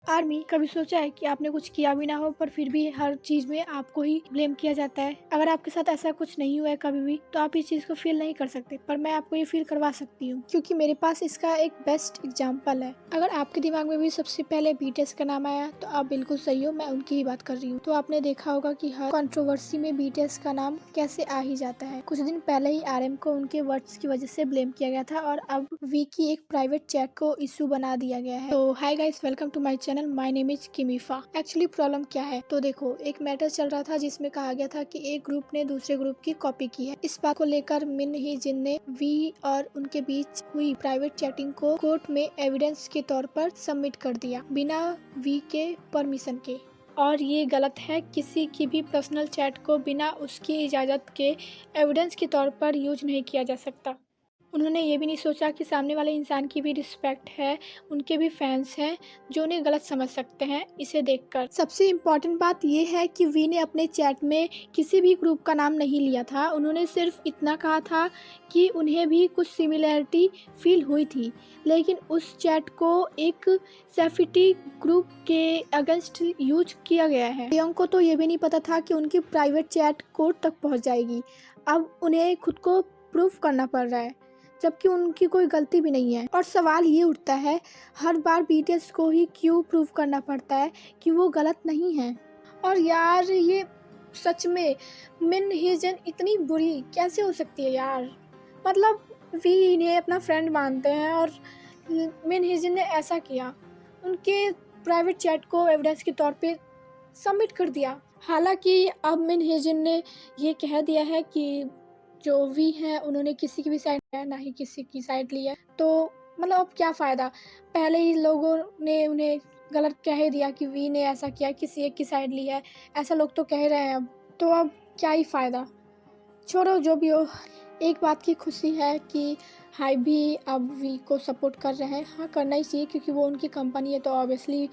Army, कभी सोचा है कि आपने कुछ किया भी ना हो पर फिर भी हर चीज़ में आपको ही ब्लेम किया जाता है। अगर आपके साथ ऐसा कुछ नहीं हुआ है कभी भी तो आप इस चीज़ को फील नहीं कर सकते, पर मैं आपको ये फील करवा सकती हूँ क्योंकि मेरे पास इसका एक बेस्ट एग्जाम्पल है। अगर आपके दिमाग में भी सबसे पहले बीटीएस का नाम आया तो आप बिल्कुल सही हो, मैं उनकी ही बात कर रही हूँ। तो आपने देखा होगा कि हर कंट्रोवर्सी में बीटीएस का नाम कैसे आ ही जाता है। कुछ दिन पहले ही आरएम को उनके वर्ड्स की वजह से ब्लेम किया गया था और अब वी की एक प्राइवेट चैट को इशू बना दिया गया है। तो hi guys, welcome to my channel, my name is किमीफा। एक्चुअली प्रॉब्लम क्या है, तो देखो, एक मैटर चल रहा था जिसमें कहा गया था कि एक ग्रुप ने दूसरे ग्रुप की कॉपी की है। इस बात को लेकर मिन ही जिन ने वी और उनके बीच हुई प्राइवेट चैटिंग को कोर्ट में एविडेंस के तौर पर सबमिट कर दिया बिना वी के परमिशन के। और ये गलत है, किसी की भी पर्सनल चैट को बिना उसकी इजाज़त के एविडेंस के तौर पर यूज नहीं किया जा सकता। उन्होंने ये भी नहीं सोचा कि सामने वाले इंसान की भी रिस्पेक्ट है, उनके भी फैंस हैं जो उन्हें गलत समझ सकते हैं इसे देखकर। सबसे इम्पॉर्टेंट बात ये है कि वी ने अपने चैट में किसी भी ग्रुप का नाम नहीं लिया था। उन्होंने सिर्फ इतना कहा था कि उन्हें भी कुछ सिमिलैरिटी फील हुई थी, लेकिन उस चैट को एक सेफ्टी ग्रुप के अगेंस्ट यूज किया गया है। यंग को तो ये भी नहीं पता था कि उनकी प्राइवेट चैट कोर्ट तक पहुँच जाएगी। अब उन्हें खुद को प्रूफ करना पड़ रहा है जबकि उनकी कोई गलती भी नहीं है। और सवाल ये उठता है, हर बार बीटीएस को ही क्यों प्रूव करना पड़ता है कि वो गलत नहीं है। और यार, ये सच में मिन हिजन इतनी बुरी कैसे हो सकती है यार। मतलब वी इन्हें अपना फ्रेंड मानते हैं और मिन हिजन ने ऐसा किया, उनके प्राइवेट चैट को एविडेंस के तौर पे सबमिट कर दिया। हालांकि अब मिन हिजन ने ये कह दिया है कि जो वी हैं उन्होंने किसी की भी साइड लिया है, ना ही किसी की साइड ली है। तो मतलब अब क्या फ़ायदा, पहले ही लोगों ने उन्हें गलत कह ही दिया कि वी ने ऐसा किया, किसी एक की साइड ली है, ऐसा लोग तो कह रहे हैं। अब तो अब क्या ही फ़ायदा, छोड़ो जो भी हो। एक बात की खुशी है कि हाई भी अब वी को सपोर्ट कर रहे हैं। हाँ, करना ही चाहिए क्योंकि वो उनकी कंपनी है तो ऑब्वियसली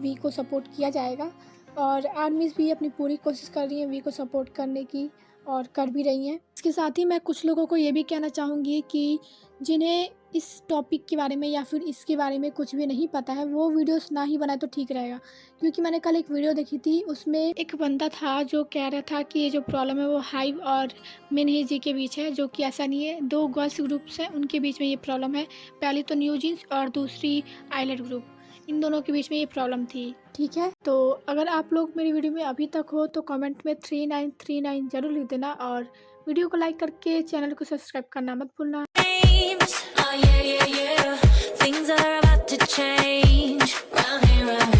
वी को सपोर्ट किया जाएगा। और आर्मीज़ भी अपनी पूरी कोशिश कर रही हैं वी को सपोर्ट करने की और कर भी रही हैं। इसके साथ ही मैं कुछ लोगों को ये भी कहना चाहूँगी कि जिन्हें इस टॉपिक के बारे में या फिर इसके बारे में कुछ भी नहीं पता है वो वीडियोस ना ही बनाए तो ठीक रहेगा। क्योंकि मैंने कल एक वीडियो देखी थी, उसमें एक बंदा था जो कह रहा था कि ये जो प्रॉब्लम है वो हाइव और मिनही जी के बीच है, जो कि ऐसा नहीं है। दो गर्ल्स ग्रुप्स हैं, उनके बीच में ये प्रॉब्लम है। पहली तो न्यू जीन्स और दूसरी आइलेट ग्रुप, इन दोनों के बीच में ये प्रॉब्लम थी। ठीक है, तो अगर आप लोग मेरी वीडियो में अभी तक हो तो कमेंट में 3939 जरूर लिख देना और वीडियो को लाइक करके चैनल को सब्सक्राइब करना मत भूलना। Things are about to change round here,